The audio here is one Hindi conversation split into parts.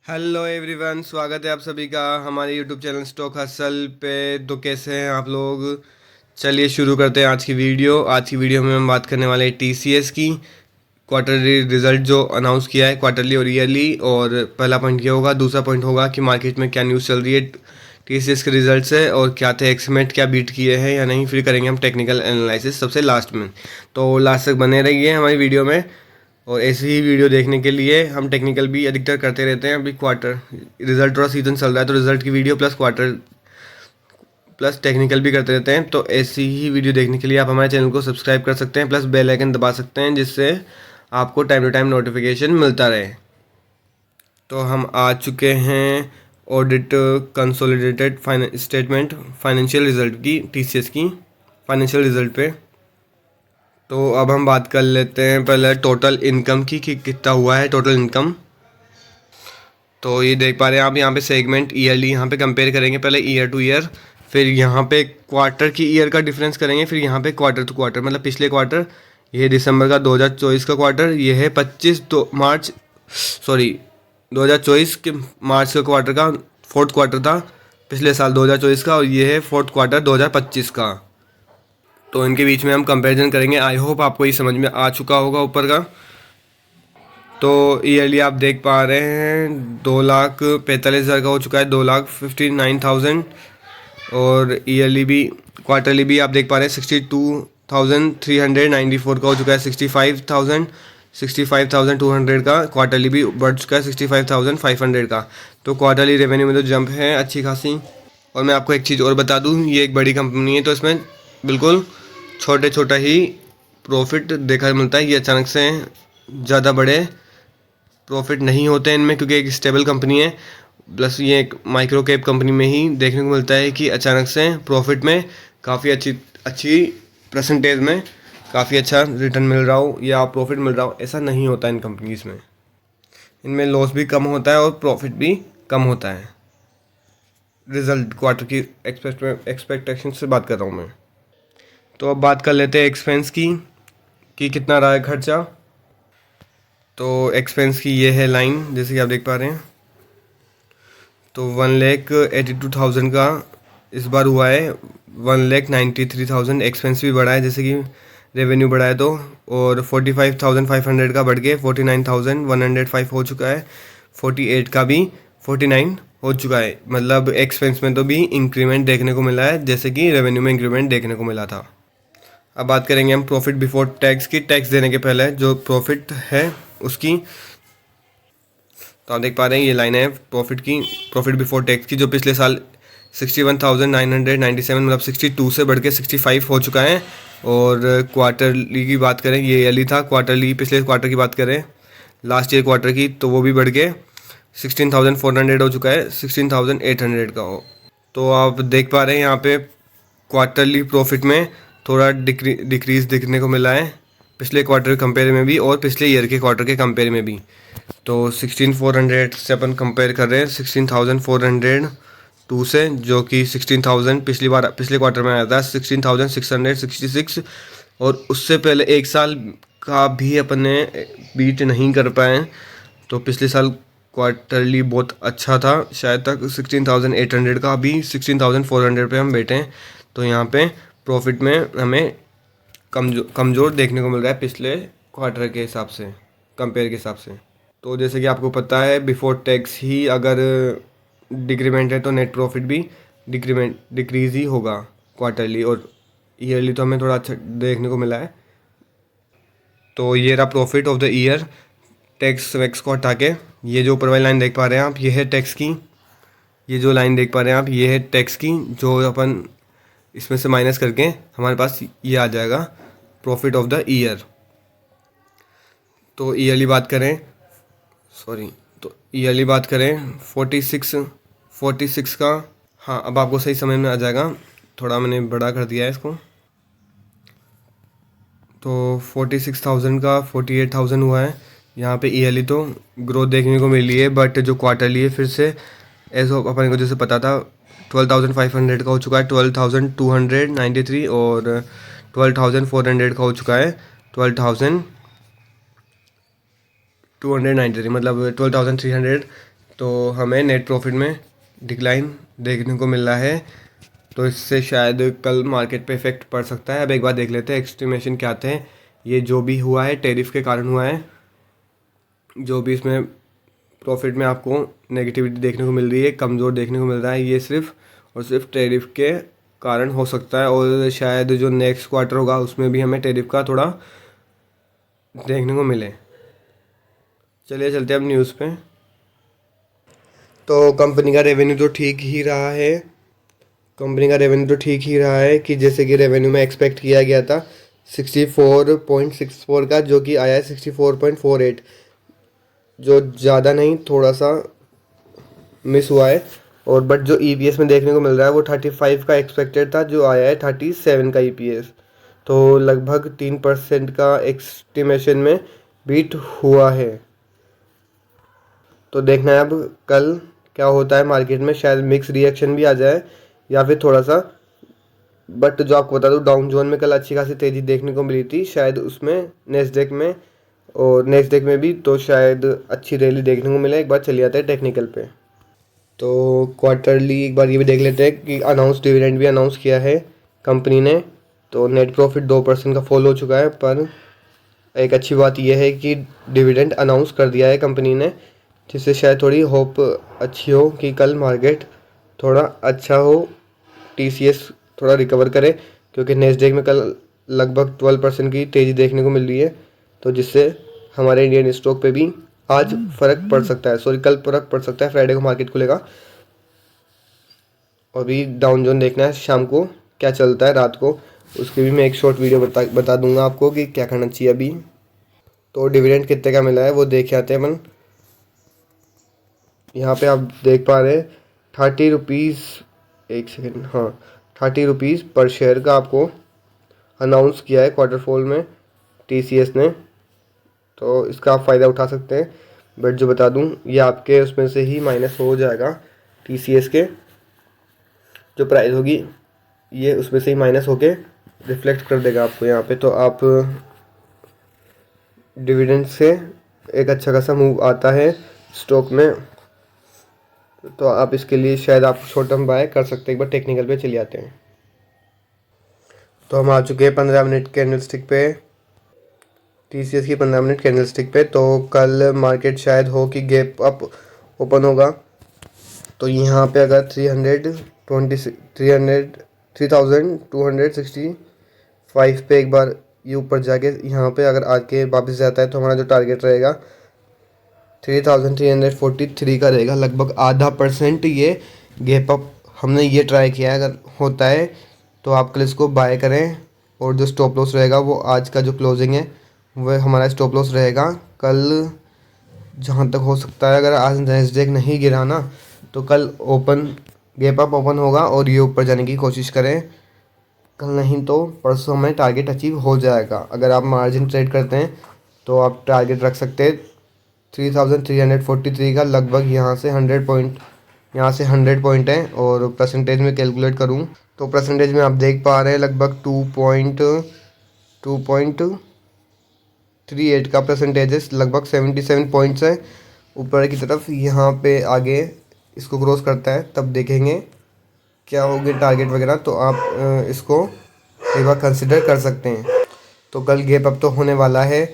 हेलो एवरीवन, स्वागत है आप सभी का हमारे यूट्यूब चैनल स्टॉक हसल पे। तो कैसे हैं आप लोग? चलिए शुरू करते हैं आज की वीडियो। आज की वीडियो में हम बात करने वाले हैं टीसीएस की क्वार्टरली रिजल्ट जो अनाउंस किया है, क्वार्टरली और ईयरली। और पहला पॉइंट क्या होगा, दूसरा पॉइंट होगा कि मार्केट में क्या न्यूज़ चल रही है टीसीएस के रिजल्ट से, और क्या थे एक्समेट, क्या बीट किए हैं या नहीं। फिर करेंगे हम टेक्निकल एनालिसिस सबसे लास्ट में। तो लास्ट तक बने रहिए हमारी वीडियो में। और ऐसी ही वीडियो देखने के लिए हम टेक्निकल भी अधिकतर करते रहते हैं। अभी क्वार्टर रिजल्ट और सीजन चल रहा है, तो रिजल्ट की video plus quarter plus technical भी करते रहते हैं। तो ऐसी ही वीडियो देखने के लिए आप हमारे चैनल को सब्सक्राइब कर सकते हैं, प्लस बेल आइकन दबा सकते हैं, जिससे आपको टाइम टू टाइम नोटिफिकेशन मिलता रहे। तो हम आ चुके हैं audit consolidated statement financial result की, टीसीएस की फाइनेंशियल रिजल्ट पे। तो अब हम बात कर लेते हैं पहले टोटल इनकम की कि कितना हुआ है टोटल इनकम। तो ये देख पा रहे हैं आप, यहाँ पे सेगमेंट ईयरली यहाँ पे कंपेयर करेंगे, पहले ईयर टू ईयर, फिर यहाँ पे क्वार्टर की ईयर का डिफरेंस करेंगे, फिर यहाँ पे क्वार्टर टू क्वार्टर, मतलब पिछले क्वार्टर, ये दिसंबर का 2024 का क्वार्टर, ये है 2024 के मार्च का क्वार्टर का फोर्थ क्वार्टर था पिछले साल 2024 का, और ये है फोर्थ क्वार्टर 2025 का। तो इनके बीच में हम कंपैरिजन करेंगे। आई होप आपको ये समझ में आ चुका होगा ऊपर का। तो ईयरली आप देख पा रहे हैं 2,45,000 का हो चुका है, 2,59,000। और ईयरली भी क्वार्टरली भी आप देख पा रहे हैं 62,394 का हो चुका है, 65,200 का क्वार्टरली भी बढ़ चुका है, 65,500 का। तो क्वार्टरली रेवेन्यू में तो जंप है अच्छी खासी। और मैं आपको एक चीज़ और बता दूं, ये एक बड़ी कंपनी है, तो इसमें बिल्कुल छोटा ही प्रॉफिट देखा मिलता है। ये अचानक से ज़्यादा बड़े प्रॉफिट नहीं होते हैं इनमें, क्योंकि एक स्टेबल कंपनी है, प्लस ये एक माइक्रो कैप कंपनी में ही देखने को मिलता है कि अचानक से प्रॉफिट में काफ़ी अच्छी परसेंटेज में काफ़ी अच्छा रिटर्न मिल रहा हो या प्रॉफिट मिल रहा हो। ऐसा नहीं होता इन कंपनीज में। इनमें लॉस भी कम होता है और प्रॉफिट भी कम होता है। रिजल्ट क्वार्टर की एक्सपेक्टेशन से बात कर रहा हूँ मैं। तो अब बात कर लेते हैं एक्सपेंस की कि कितना रहा है खर्चा। तो एक्सपेंस की ये है लाइन, जैसे कि आप देख पा रहे हैं। तो 1,82,000 का इस बार हुआ है, 1,93,000। एक्सपेंस भी बढ़ा है जैसे कि रेवेन्यू बढ़ा है तो, और 45,500 का बढ़ के 49,105 हो चुका है। 48 का भी 49 हो चुका है, मतलब एक्सपेंस में तो भी इंक्रीमेंट देखने को मिला है, जैसे कि रेवेन्यू में इंक्रीमेंट देखने को मिला था। अब बात करेंगे हम प्रॉफिट बिफोर टैक्स की, टैक्स देने के पहले जो प्रॉफिट है उसकी। तो आप देख पा रहे हैं ये लाइन है प्रॉफिट की, प्रॉफिट बिफोर टैक्स की, जो पिछले साल 61,997, मतलब 62 से बढ़ के 65 हो चुका है। और क्वार्टरली की बात करें, ये ईयरली था, क्वार्टरली पिछले क्वार्टर की बात करें लास्ट ईयर क्वार्टर की, तो वो भी बढ़ के 16,400 हो चुका है, 16,800 का हो। तो आप देख पा रहे हैं यहाँ पे क्वार्टरली प्रॉफिट में थोड़ा डिक्रीज देखने को मिला है, पिछले क्वार्टर कंपेयर में भी और पिछले ईयर के क्वार्टर के कंपेयर में भी। तो 16,400 से अपन कंपेयर कर रहे हैं 16,402 से, जो कि 16,000 पिछले क्वार्टर में आया था, 16,666। और उससे पहले एक साल का भी अपन ने बीट नहीं कर पाए। तो पिछले साल क्वार्टरली बहुत अच्छा था, शायद तक 16,800 का, अभी 16,400 पे हम बैठे हैं। तो यहाँ पे प्रॉफिट में हमें कमज़ोर देखने को मिल रहा है पिछले क्वार्टर के हिसाब से, कंपेयर के हिसाब से। तो जैसे कि आपको पता है बिफोर टैक्स ही अगर डिक्रीमेंट है तो नेट प्रॉफिट भी डिक्रीज़ ही होगा क्वार्टरली, और ईयरली तो हमें थोड़ा अच्छा देखने को मिला है। तो ये रहा profit of the year, tax wax को हटा के। ये जो ऊपर वाली लाइन देख पा रहे हैं आप, ये है टैक्स की। ये जो लाइन देख पा रहे हैं आप, ये है टैक्स की, जो अपन इसमें से माइनस करके हमारे पास ये आ जाएगा प्रॉफिट ऑफ द ईयर। तो ईयरली बात करें, तो ईयरली बात करें 46 का। हाँ, अब आपको सही समझ में आ जाएगा, थोड़ा मैंने बड़ा कर दिया है इसको। तो 46,000 का 48,000 हुआ है यहाँ पे ईयरली। तो ग्रोथ देखने को मिली है, बट जो क्वार्टरली है फिर से ऐसा अपन को जैसे पता था 12,500 का हो चुका है, 12,293, और 12,400 का हो चुका है, 12,293, मतलब 12,300। तो हमें नेट प्रॉफिट में डिक्लाइन देखने को मिल रहा है, तो इससे शायद कल मार्केट पे इफेक्ट पड़ सकता है। अब एक बार देख लेते हैं एस्टिमेशन क्या आते हैं। ये जो भी हुआ है टैरिफ के कारण हुआ है, जो भी इसमें प्रॉफिट में आपको नेगेटिविटी देखने को मिल रही है, कमज़ोर देखने को मिल रहा है, ये सिर्फ और सिर्फ टैरिफ के कारण हो सकता है। और शायद जो नेक्स्ट क्वार्टर होगा उसमें भी हमें टैरिफ का थोड़ा देखने को मिले। चलिए चलते हैं अब न्यूज़ पे। तो कंपनी का रेवेन्यू तो ठीक ही रहा है, कि जैसे कि रेवेन्यू में एक्सपेक्ट किया गया था 64.64 का, जो कि आया है 64.48, जो ज़्यादा नहीं थोड़ा सा मिस हुआ है। और बट जो ईपीएस में देखने को मिल रहा है वो 35 का एक्सपेक्टेड था, जो आया है 37 का ईपीएस। तो लगभग 3% का एस्टिमेशन में बीट हुआ है। तो देखना है अब कल क्या होता है मार्केट में, शायद मिक्स रिएक्शन भी आ जाए या फिर थोड़ा सा। बट जो आपको बता दूँ, डाउन जोन में कल अच्छी खासी तेज़ी देखने को मिली थी, शायद उसमें नेस्डेक में और नेस्डेक में भी, तो शायद अच्छी रैली देखने को मिले। एक बार चलिए आते हैं टेक्निकल पे। तो क्वार्टरली एक बार ये भी देख लेते हैं कि डिविडेंड भी अनाउंस किया है कंपनी ने। तो नेट प्रॉफिट 2% का फॉल हो चुका है, पर एक अच्छी बात यह है कि डिविडेंड अनाउंस कर दिया है कंपनी ने, जिससे शायद थोड़ी होप अच्छी हो कि कल मार्केट थोड़ा अच्छा हो, टीसीएस थोड़ा रिकवर करे, क्योंकि नेस्डेक में कल लगभग 12% की तेज़ी देखने को मिल रही है। तो जिससे हमारे इंडियन स्टॉक पे भी आज फ़र्क पड़ सकता है, कल फ़र्क पड़ सकता है। फ्राइडे को मार्केट खुलेगा और भी डाउन जोन देखना है शाम को क्या चलता है, रात को उसकी भी मैं एक शॉर्ट वीडियो बता दूंगा आपको कि क्या करना चाहिए अभी। तो डिविडेंड कितने का मिला है वो देख आते हैं अपन। यहाँ पे आप देख पा रहे हैं 30 रुपीज़, एक सेकेंड, हाँ 30 रुपीज़ पर शेयर का आपको अनाउंस किया है क्वार्टर फोर में टीसीएस ने। तो इसका आप फ़ायदा उठा सकते हैं। बट जो बता दूं, ये आपके उसमें से ही माइनस हो जाएगा, टीसीएस के जो प्राइस होगी ये उसमें से ही माइनस होके रिफ्लेक्ट कर देगा आपको यहाँ पे। तो आप डिविडेंड से एक अच्छा खासा मूव आता है स्टॉक में, तो आप इसके लिए शायद आप शॉर्ट टर्म बाय कर सकते हैं। एक बार टेक्निकल पे चले आते हैं। तो हम आ चुके हैं 15 मिनट कैंडलस्टिक पे, टीसीएस की 15 मिनट कैंडलस्टिक पे। तो कल मार्केट शायद हो कि गैप अप ओपन होगा। तो यहाँ पे अगर 3265 पे एक बार ये ऊपर जाके यहाँ पे अगर आके वापस जाता है, तो हमारा जो टारगेट रहेगा 3343 का रहेगा। लगभग आधा % ये गैप अप हमने ये ट्राई किया है। अगर होता है तो आप कल इसको बाय करें, और जो स्टॉप लॉस रहेगा वो आज का जो क्लोजिंग है वह हमारा स्टॉप लॉस रहेगा कल। जहाँ तक हो सकता है, अगर आज नैस्डैक नहीं गिरा ना, तो कल गैप अप ओपन होगा और ये ऊपर जाने की कोशिश करें कल, नहीं तो परसों में टारगेट अचीव हो जाएगा। अगर आप मार्जिन ट्रेड करते हैं तो आप टारगेट रख सकते हैं 3343 का। लगभग यहाँ से 100 पॉइंट है। और परसेंटेज में कैलकुलेट करूँ तो परसेंटेज में आप देख पा रहे हैं लगभग 2.38 का परसेंटेज है, लगभग 77 पॉइंट्स है ऊपर की तरफ। यहाँ पे आगे इसको क्रॉस करता है तब देखेंगे क्या होगा टारगेट वगैरह, तो आप इसको एक बार कंसिडर कर सकते हैं। तो कल गैप अप तो होने वाला है,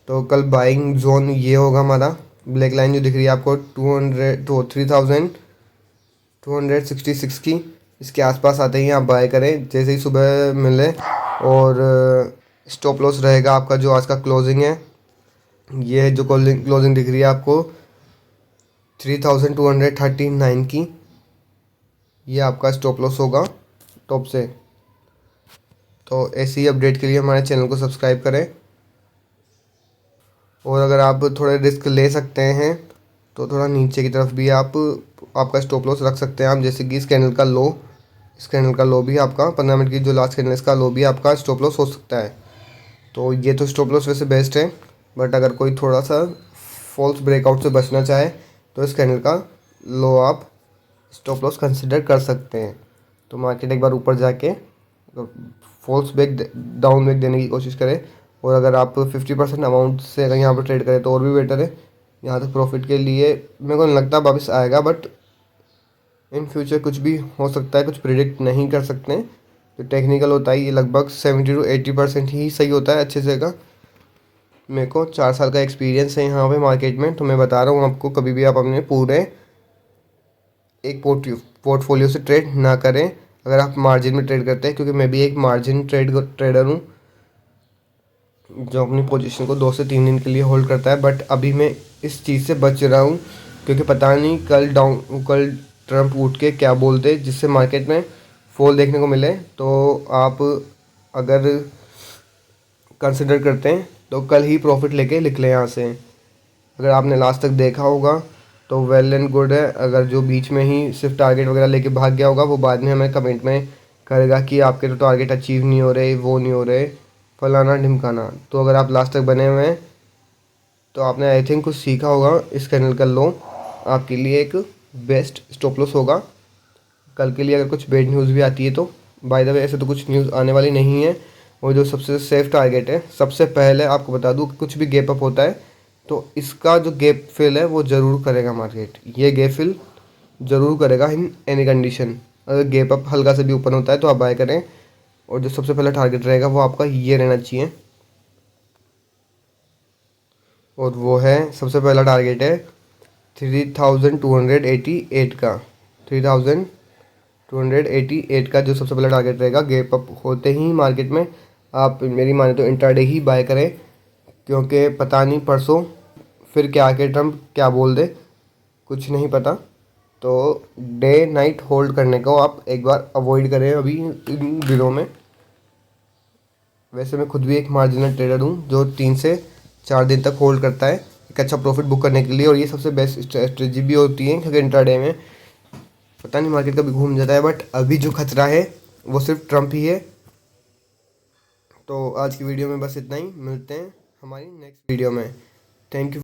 तो कल बाइंग जोन ये होगा हमारा। ब्लैक लाइन जो दिख रही है आपको 3266 की, इसके आसपास आते ही आप बाय करें जैसे ही सुबह मिले। और स्टॉप लॉस रहेगा आपका जो आज का क्लोजिंग है, ये जो क्लोजिंग दिख रही है आपको 3239 की, ये आपका स्टॉप लॉस होगा टॉप से। तो ऐसी अपडेट के लिए हमारे चैनल को सब्सक्राइब करें। और अगर आप थोड़ा रिस्क ले सकते हैं तो थोड़ा नीचे की तरफ भी आपका स्टॉप लॉस रख सकते हैं आप, जैसे कि इस कैंडल का लो भी आपका 15 मिनट की जो लास्ट कैंडल इसका लो भी आपका स्टॉप लॉस हो सकता है। तो ये तो स्टॉप लॉस वैसे बेस्ट है, बट अगर कोई थोड़ा सा फॉल्स ब्रेकआउट से बचना चाहे तो इस कैंडल का लो आप स्टॉप लॉस कंसिडर कर सकते हैं। तो मार्केट एक बार ऊपर जाके फॉल्स डाउन बैक देने की कोशिश करें। और अगर आप 50% अमाउंट से अगर यहाँ पर ट्रेड करें तो और भी बेटर है, यहाँ तक प्रॉफिट के लिए मेरे को नहीं लगता वापस आएगा, बट इन फ्यूचर कुछ भी हो सकता है, कुछ प्रिडिक्ट नहीं कर सकते। तो टेक्निकल होता है ये लगभग 70 to 80% ही सही होता है अच्छे से का। मेरे को 4 साल का एक्सपीरियंस है यहाँ पे मार्केट में, तो मैं बता रहा हूँ आपको, कभी भी आप अपने पूरे एक पोर्टफोलियो से ट्रेड ना करें अगर आप मार्जिन में ट्रेड करते हैं, क्योंकि मैं भी एक मार्जिन ट्रेडर हूँ जो अपनी पोजीशन को 2 से 3 दिन के लिए होल्ड करता है। बट अभी मैं इस चीज़ से बच रहा हूँ, क्योंकि पता नहीं कल ट्रम्प उठ के क्या बोलते जिससे मार्केट में फॉल देखने को मिले। तो आप अगर कंसिडर करते हैं तो कल ही प्रॉफिट लेके निकले यहाँ से। अगर आपने लास्ट तक देखा होगा तो वेल एंड गुड है। अगर जो बीच में ही सिर्फ टारगेट वगैरह लेके भाग गया होगा वो बाद में हमें कमेंट में करेगा कि आपके तो टारगेट अचीव नहीं हो रहे, वो नहीं हो रहे, फलाना ढिमकाना। तो अगर आप लास्ट तक बने हुए हैं तो आपने आई थिंक कुछ सीखा होगा। इस कैंडल का लो आपके लिए एक बेस्ट स्टॉप लॉस होगा कल के लिए। अगर कुछ बैड न्यूज़ भी आती है तो बाय द वे ऐसे तो कुछ न्यूज़ आने वाली नहीं है। और जो सबसे सेफ टारगेट है, सबसे पहले आपको बता दूँ, कुछ भी गैप अप होता है तो इसका जो गैप फिल है वो ज़रूर करेगा मार्केट। ये गैप फिल ज़रूर करेगा इन एनी कंडीशन। अगर गैप अप हल्का से भी ओपन होता है तो आप बाय करें। और जो सबसे पहला टारगेट रहेगा वो आपका ये रहना चाहिए, और वो है, सबसे पहला टारगेट है 3288 का। 3288 का जो सबसे पहला टारगेट रहेगा। गैप अप होते ही मार्केट में आप मेरी माने तो इंट्राडे ही बाय करें, क्योंकि पता नहीं परसों फिर क्या आके ट्रम्प क्या बोल दे, कुछ नहीं पता। तो डे नाइट होल्ड करने को आप एक बार अवॉइड करें अभी इन दिनों में। वैसे मैं खुद भी एक मार्जिनल ट्रेडर हूँ जो 3 से 4 दिन तक होल्ड करता है एक अच्छा प्रॉफिट बुक करने के लिए, और ये सबसे बेस्ट स्ट्रेटजी भी होती है, क्योंकि इंट्राडे में पता नहीं मार्केट कभी घूम जाता है। बट अभी जो खतरा है वो सिर्फ ट्रम्प ही है। तो आज की वीडियो में बस इतना ही, मिलते हैं हमारी नेक्स्ट वीडियो में। Thank you.